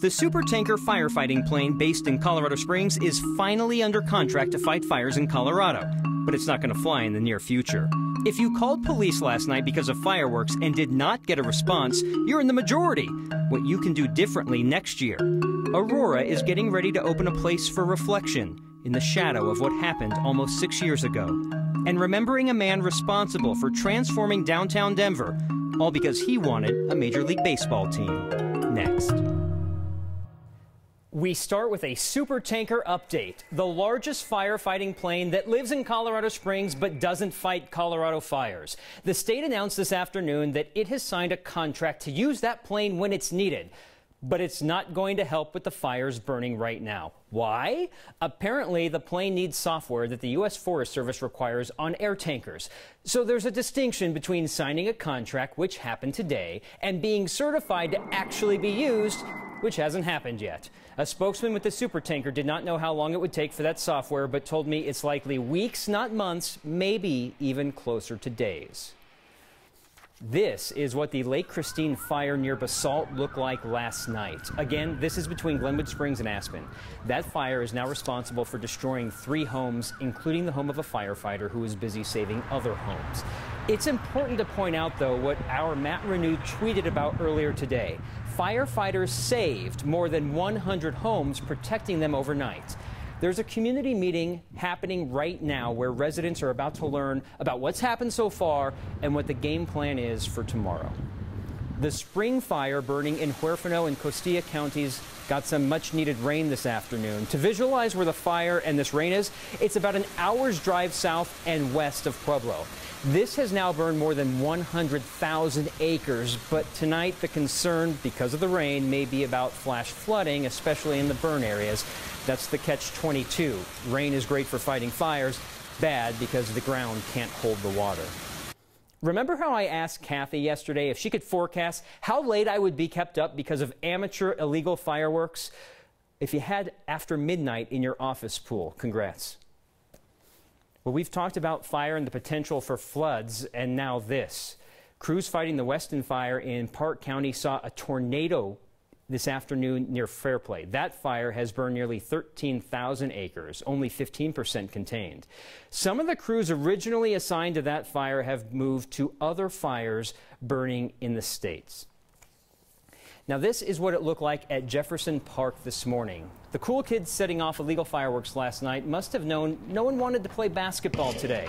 The supertanker firefighting plane based in Colorado Springs is finally under contract to fight fires in Colorado, but it's not going to fly in the near future. If you called police last night because of fireworks and did not get a response, you're in the majority. What you can do differently next year. Aurora is getting ready to open a place for reflection in the shadow of what happened almost 6 years ago, and remembering a man responsible for transforming downtown Denver, all because he wanted a Major League Baseball team. Next. We start with a supertanker update, the largest firefighting plane that lives in Colorado Springs but doesn't fight Colorado fires. The state announced this afternoon that it has signed a contract to use that plane when it's needed. But it's not going to help with the fires burning right now. Why? Apparently, the plane needs software that the U.S. Forest Service requires on air tankers. So there's a distinction between signing a contract, which happened today, and being certified to actually be used, which hasn't happened yet. A spokesman with the supertanker did not know how long it would take for that software, but told me it's likely weeks, not months, maybe even closer to days. This is what the Lake Christine fire near Basalt looked like last night. Again, this is between Glenwood Springs and Aspen. That fire is now responsible for destroying 3 homes, including the home of a firefighter who is busy saving other homes. It's important to point out, though, what our Matt Renew tweeted about earlier today. Firefighters saved more than 100 homes, protecting them overnight. There's a community meeting happening right now where residents are about to learn about what's happened so far and what the game plan is for tomorrow. The spring fire burning in Huerfano and Costilla counties got some much-needed rain this afternoon. To visualize where the fire and this rain is, it's about an hour's drive south and west of Pueblo. This has now burned more than 100,000 acres, but tonight the concern, because of the rain, may be about flash flooding, especially in the burn areas. That's the catch-22. Rain is great for fighting fires, bad because the ground can't hold the water. Remember how I asked Kathy yesterday if she could forecast how late I would be kept up because of amateur illegal fireworks? If you had after midnight in your office pool, congrats. Well, we've talked about fire and the potential for floods, and now this. Crews fighting the Weston fire in Park County saw a tornado this afternoon near Fairplay. That fire has burned nearly 13,000 acres, only 15% contained. Some of the crews originally assigned to that fire have moved to other fires burning in the States. Now, this is what it looked like at Jefferson Park this morning. The cool kids setting off illegal fireworks last night must have known no one wanted to play basketball today.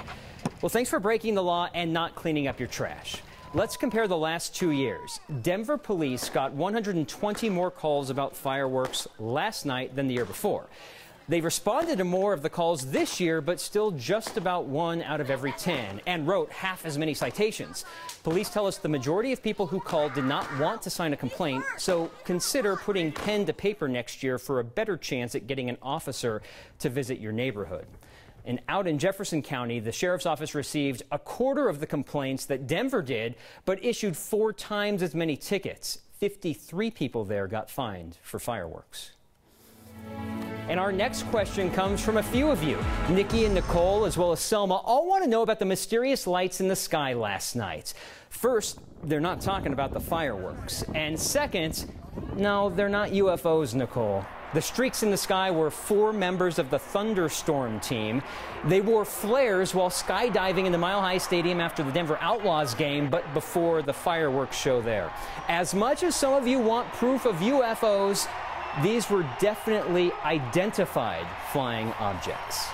Well, thanks for breaking the law and not cleaning up your trash. Let's compare the last 2 years. Denver police got 120 more calls about fireworks last night than the year before. They responded to more of the calls this year, but still just about 1 out of every 10, and wrote half as many citations. Police tell us the majority of people who called did not want to sign a complaint, so consider putting pen to paper next year for a better chance at getting an officer to visit your neighborhood. And out in Jefferson County, the sheriff's office received a quarter of the complaints that Denver did, but issued 4 times as many tickets. 53 people there got fined for fireworks. And our next question comes from a few of you. Nikki and Nicole, as well as Selma, all want to know about the mysterious lights in the sky last night. First, they're not talking about the fireworks. And second, no, they're not UFOs, Nicole. The streaks in the sky were 4 members of the Thunderstorm team. They wore flares while skydiving in the Mile High Stadium after the Denver Outlaws game, but before the fireworks show there. As much as some of you want proof of UFOs, these were definitely identified flying objects.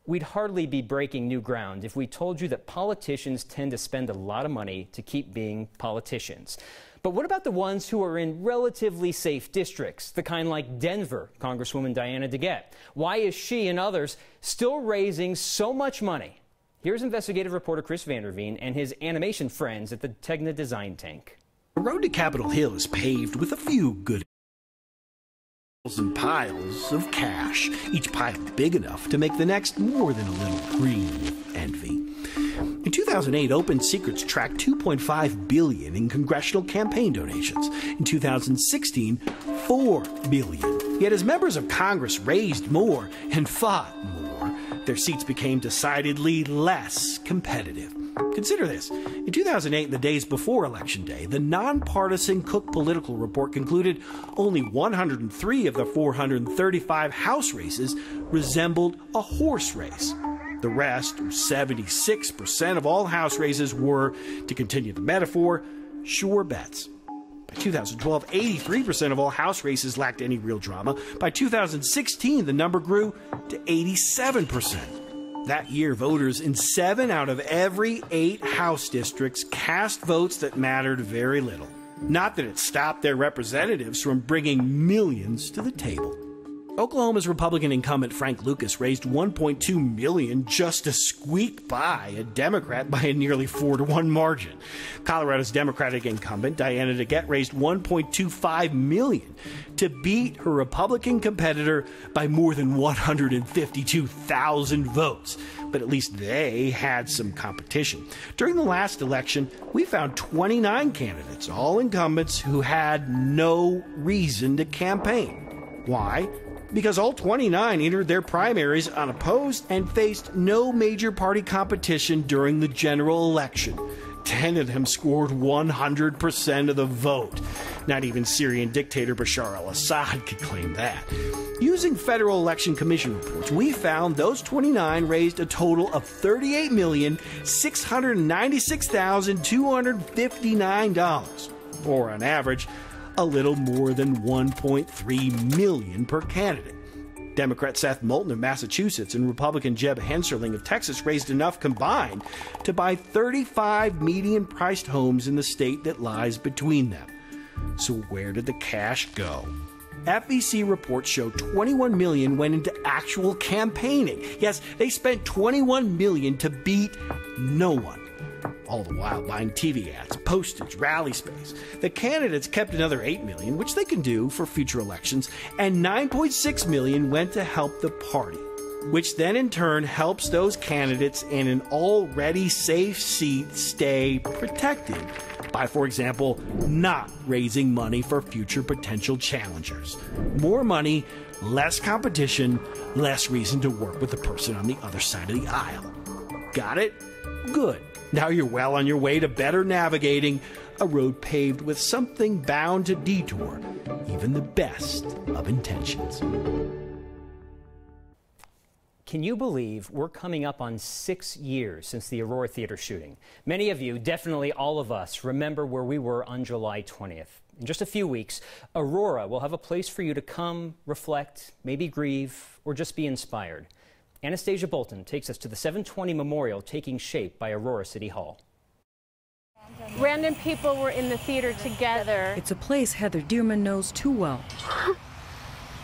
We'd hardly be breaking new ground if we told you that politicians tend to spend a lot of money to keep being politicians. But what about the ones who are in relatively safe districts, the kind like Denver, Congresswoman Diana DeGette? Why is she and others still raising so much money? Here's investigative reporter Chris Vanderveen and his animation friends at the Tegna Design Tank. The road to Capitol Hill is paved with a few good and piles of cash, each pile big enough to make the next more than a little green with envy. In 2008, Open Secrets tracked $2.5 billion in congressional campaign donations. In 2016, $4 billion. Yet as members of Congress raised more and fought more, their seats became decidedly less competitive. Consider this. In 2008, the days before Election Day, the nonpartisan Cook Political Report concluded only 103 of the 435 House races resembled a horse race. The rest, 76% of all House races, were, to continue the metaphor, sure bets. By 2012, 83% of all House races lacked any real drama. By 2016, the number grew to 87%. That year, voters in 7 out of every 8 House districts cast votes that mattered very little. Not that it stopped their representatives from bringing millions to the table. Oklahoma's Republican incumbent Frank Lucas raised $1.2 million just to squeak by a Democrat by a nearly 4-to-1 margin. Colorado's Democratic incumbent Diana DeGette raised $1.25 million to beat her Republican competitor by more than 152,000 votes. But at least they had some competition. During the last election, we found 29 candidates, all incumbents, who had no reason to campaign. Why? Because all 29 entered their primaries unopposed and faced no major party competition during the general election. 10 of them scored 100% of the vote. Not even Syrian dictator Bashar al-Assad could claim that. Using Federal Election Commission reports, we found those 29 raised a total of $38,696,259, or on average, a little more than $1.3 million per candidate. Democrat Seth Moulton of Massachusetts and Republican Jeb Hensarling of Texas raised enough combined to buy 35 median-priced homes in the state that lies between them. So where did the cash go? FEC reports show $21 million went into actual campaigning. Yes, they spent $21 million to beat no one. All the while buying TV ads, postage, rally space. The candidates kept another $8 million, which they can do for future elections, and $9.6 million went to help the party, which then in turn helps those candidates in an already safe seat stay protected by, for example, not raising money for future potential challengers. More money, less competition, less reason to work with the person on the other side of the aisle. Got it? Good. Now you're well on your way to better navigating a road paved with something bound to detour even the best of intentions. Can you believe we're coming up on 6 years since the Aurora Theatre shooting? Many of you, definitely all of us, remember where we were on July 20th. In just a few weeks, Aurora will have a place for you to come, reflect, maybe grieve, or just be inspired. Anastasia Bolton takes us to the 720 Memorial taking shape by Aurora City Hall. Random people were in the theater together. It's a place Heather Dearman knows too well.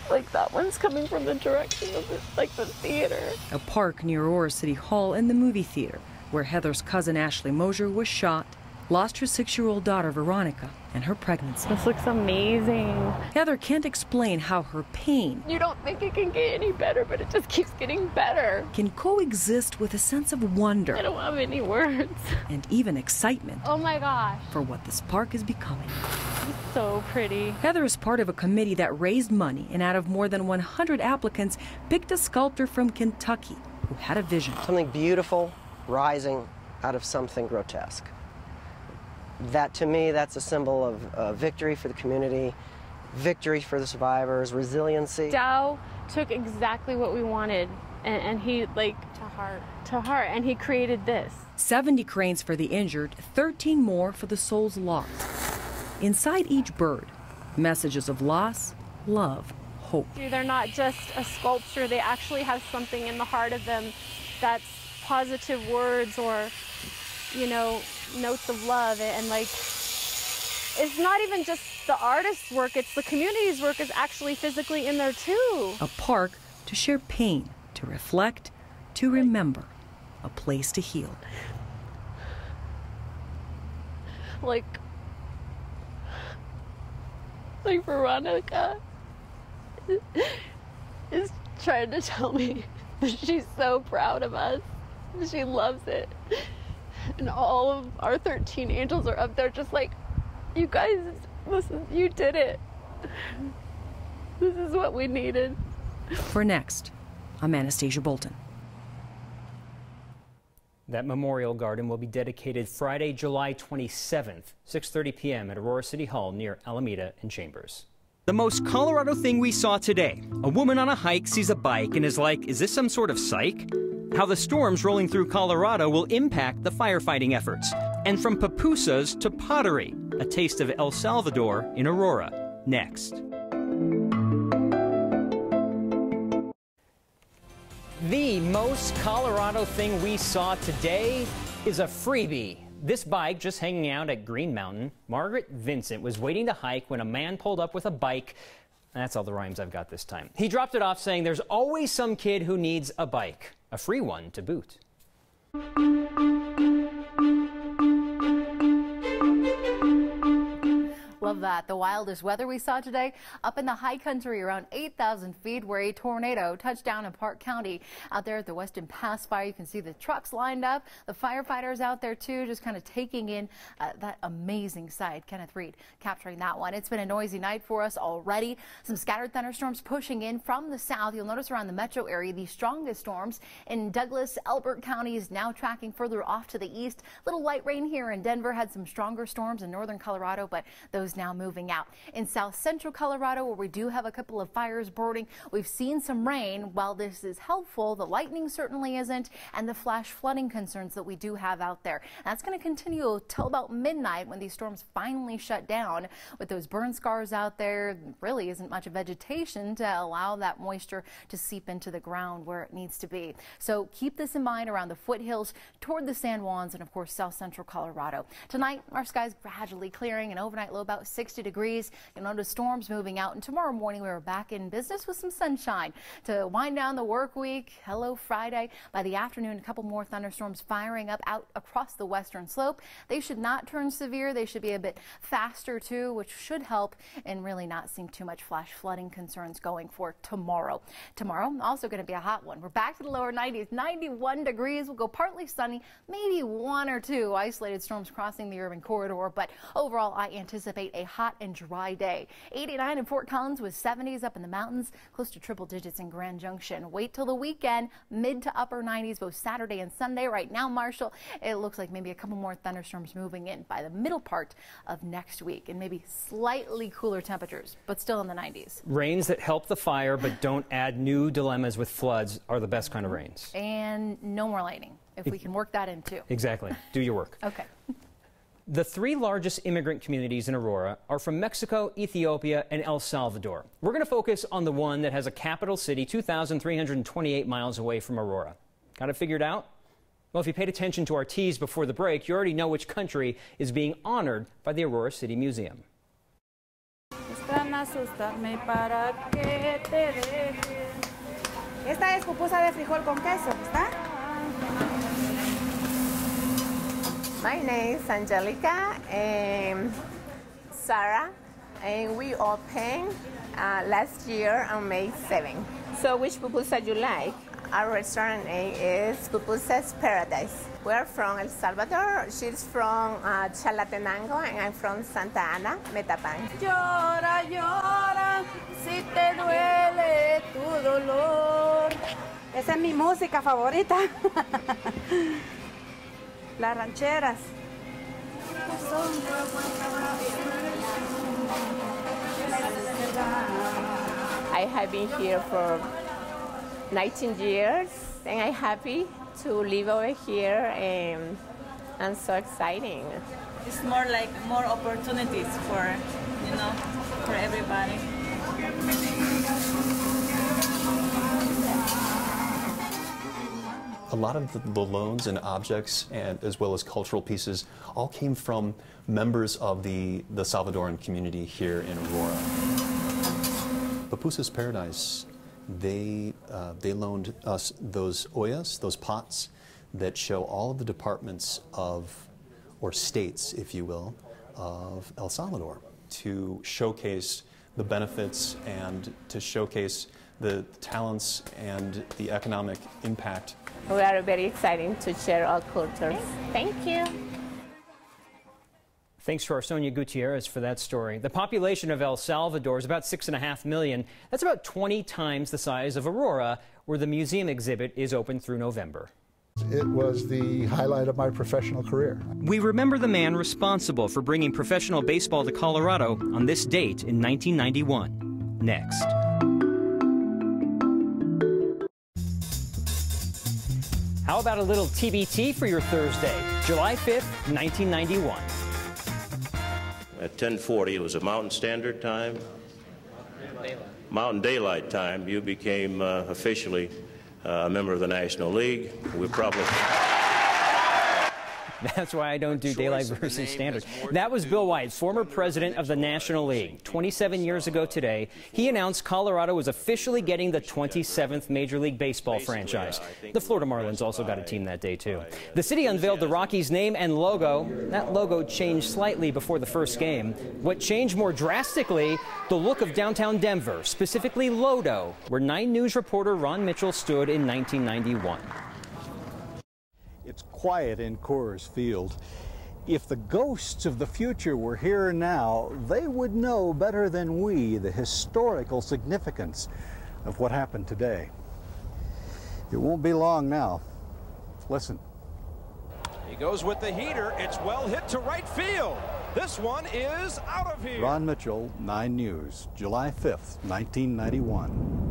Like that one's coming from the direction of the theater. A park near Aurora City Hall and the movie theater, where Heather's cousin Ashley Mosier was shot, lost her 6-year-old daughter Veronica, and her pregnancy. This looks amazing. Heather can't explain how her pain, You don't think it can get any better, but it just keeps getting better. can coexist with a sense of wonder. I don't have any words. And even excitement. Oh my gosh. For what this park is becoming. It's so pretty. Heather is part of a committee that raised money and out of more than 100 applicants picked a sculptor from Kentucky who had a vision. Something beautiful rising out of something grotesque. That, to me, that's a symbol of victory for the community, victory for the survivors, resiliency. Dow took exactly what we wanted, and he, to heart, and he created this. 70 cranes for the injured, 13 more for the souls lost. Inside each bird, messages of loss, love, hope. They're not just a sculpture, they actually have something in the heart of them that's positive words or, notes of love, and it's not even just the artist's work, it's the community's work is actually physically in there too. A park to share pain, to reflect, to remember, a place to heal. Like Veronica is trying to tell me that she's so proud of us. She loves it. And all of our 13 angels are up there just like, you guys, listen, you did it. This is what we needed. For Next, I'm Anastasia Bolton. That memorial garden will be dedicated Friday, July 27th, 6:30 p.m. at Aurora City Hall near Alameda and Chambers. The most Colorado thing we saw today. A woman on a hike sees a bike and is like, is this some sort of psych? How the storms rolling through Colorado will impact the firefighting efforts. And from pupusas to pottery, a taste of El Salvador in Aurora. Next. The most Colorado thing we saw today is a freebie. This bike just hanging out at Green Mountain. Margaret Vincent was waiting to hike when a man pulled up with a bike. That's all the rhymes I've got this time. He dropped it off saying there's always some kid who needs a bike. A free one to boot. Love that. The wildest weather we saw today up in the high country around 8,000 feet where a tornado touched down in Park County. Out there at the Western Pass Fire, you can see the trucks lined up, the firefighters out there too, just kind of taking in that amazing sight. Kenneth Reed capturing that one. It's been a noisy night for us already. Some scattered thunderstorms pushing in from the south. You'll notice around the metro area, the strongest storms in Douglas, Elbert counties now tracking further off to the east. Little light rain here in Denver. Had some stronger storms in northern Colorado, but those now moving out. In south central Colorado, where we do have a couple of fires burning, we've seen some rain. While this is helpful, the lightning certainly isn't, and the flash flooding concerns that we do have out there. That's going to continue till about midnight when these storms finally shut down. With those burn scars out there, really isn't much vegetation to allow that moisture to seep into the ground where it needs to be. So keep this in mind around the foothills toward the San Juans and of course south central Colorado. Tonight, our skies gradually clearing, an overnight low about 60 degrees. You'll notice storms moving out, and tomorrow morning we are back in business with some sunshine to wind down the work week. Hello Friday. By the afternoon, a couple more thunderstorms firing up out across the western slope. They should not turn severe. They should be a bit faster too, which should help and really not seem too much flash flooding concerns going for tomorrow. Tomorrow also going to be a hot one. We're back to the lower 90s, 91 degrees. We'll go partly sunny, maybe one or two isolated storms crossing the urban corridor, but overall I anticipate a hot and dry day. 89 in Fort Collins with 70s up in the mountains, close to triple digits in Grand Junction. Wait till the weekend, mid to upper 90s both Saturday and Sunday. Right now, Marshall, it looks like maybe a couple more thunderstorms moving in by the middle part of next week, and maybe slightly cooler temperatures, but still in the 90s. Rains that help the fire but don't add new dilemmas with floods are the best kind of rains. And no more lightning, if we can work that in too. Exactly. Do your work. Okay. The three largest immigrant communities in Aurora are from Mexico, Ethiopia, and El Salvador. We're going to focus on the one that has a capital city 2,328 miles away from Aurora. Got it figured out? Well, if you paid attention to our tease before the break, you already know which country is being honored by the Aurora City Museum. Esta es pupusa de frijol con queso, ¿está? My name is Angelica and Sarah, and we opened last year on May 7. So which pupusa you like? Our restaurant name is Pupusa's Paradise. We're from El Salvador. She's from Chalatenango, and I'm from Santa Ana, Metapan. Llora, llora, si te duele tu dolor. Esa es mi música favorita. Las rancheras. I have been here for 19 years, and I'm happy to live over here, and so exciting. It's more like more opportunities for, for everybody. A lot of the loans and objects, and as well as cultural pieces, all came from members of the Salvadoran community here in Aurora. Pupusa's Paradise, they loaned us those ollas, those pots, that show all of the departments of, or states, if you will, of El Salvador, to showcase the benefits and to showcase the talents and the economic impact. We are very excited to share our cultures. Thank you. Thanks to our Sonia Gutierrez for that story. The population of El Salvador is about 6.5 million. That's about 20 times the size of Aurora, where the museum exhibit is open through November. It was the highlight of my professional career. We remember the man responsible for bringing professional baseball to Colorado on this date in 1991. Next. How about a little TBT for your Thursday, July 5th, 1991. At 10:40, it was a Mountain Standard Time. Mountain Daylight Time. You became officially a member of the National League. We probably... That's why I don't do daylight versus standard. That was Bill White, former president of the National League. 27 years ago today, he announced Colorado was officially getting the 27th Major League Baseball franchise. The Florida Marlins also got a team that day, too. The city unveiled the Rockies' name and logo. That logo changed slightly before the first game. What changed more drastically, the look of downtown Denver, specifically Lodo, where 9 News reporter Ron Mitchell stood in 1991. It's quiet in Coors Field. If the ghosts of the future were here and now, they would know better than we the historical significance of what happened today. It won't be long now. Listen. He goes with the heater. It's well hit to right field. This one is out of here. Ron Mitchell, 9 News, July 5th, 1991.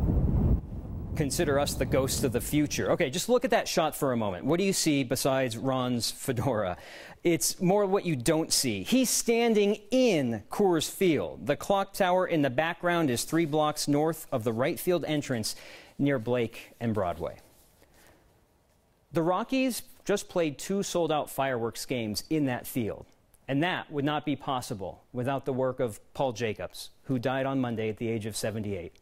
Consider us the ghosts of the future. Okay, just look at that shot for a moment. What do you see besides Ron's fedora? It's more what you don't see. He's standing in Coors Field. The clock tower in the background is 3 blocks north of the right field entrance near Blake and Broadway. The Rockies just played 2 sold-out fireworks games in that field. And that would not be possible without the work of Paul Jacobs, who died on Monday at the age of 78.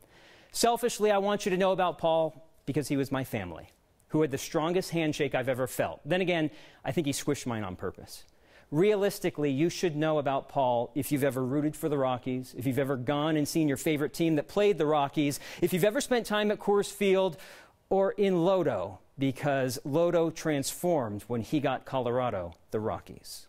Selfishly, I want you to know about Paul because he was my family, who had the strongest handshake I've ever felt. Then again, I think he squished mine on purpose. Realistically, you should know about Paul if you've ever rooted for the Rockies, if you've ever gone and seen your favorite team that played the Rockies, if you've ever spent time at Coors Field or in Lodo, because Lodo transformed when he got Colorado the Rockies.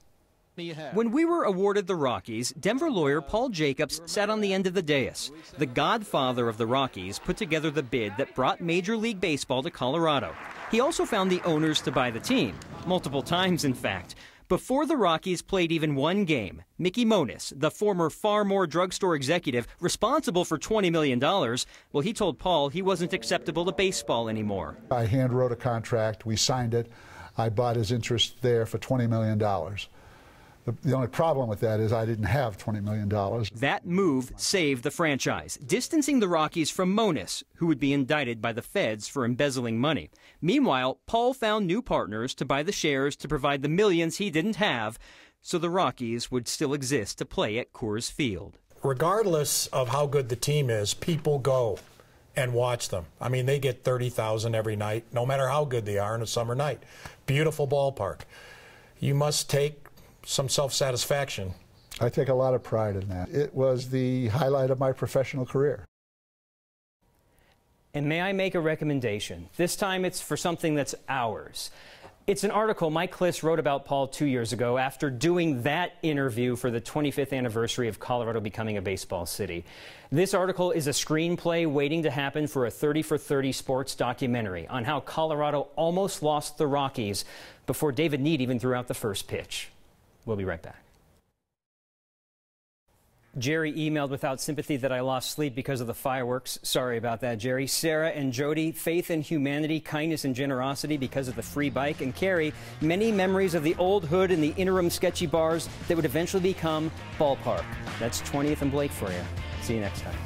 When we were awarded the Rockies, Denver lawyer Paul Jacobs sat on the end of the dais. The godfather of the Rockies put together the bid that brought Major League Baseball to Colorado. He also found the owners to buy the team, multiple times in fact. Before the Rockies played even one game, Mickey Monis, the former Far More drugstore executive responsible for $20 million, well, he told Paul he wasn't acceptable to baseball anymore. I hand wrote a contract, we signed it, I bought his interest there for $20 million. The only problem with that is I didn't have $20 million. That move saved the franchise, distancing the Rockies from Monis, who would be indicted by the feds for embezzling money. Meanwhile, Paul found new partners to buy the shares to provide the millions he didn't have, so the Rockies would still exist to play at Coors Field. Regardless of how good the team is, people go and watch them. I mean, they get 30,000 every night, no matter how good they are on a summer night. Beautiful ballpark. You must take some self-satisfaction. I take a lot of pride in that. It was the highlight of my professional career. And may I make a recommendation? This time it's for something that's ours. It's an article Mike Kliss wrote about Paul 2 years ago after doing that interview for the 25th anniversary of Colorado becoming a baseball city. This article is a screenplay waiting to happen for a 30 for 30 sports documentary on how Colorado almost lost the Rockies before David Need even threw out the first pitch. We'll be right back. Jerry emailed without sympathy that I lost sleep because of the fireworks. Sorry about that, Jerry. Sarah and Jody, faith in humanity, kindness and generosity because of the free bike. And Carrie, many memories of the old hood and the interim sketchy bars that would eventually become Ballpark. That's 20th and Blake for you. See you next time.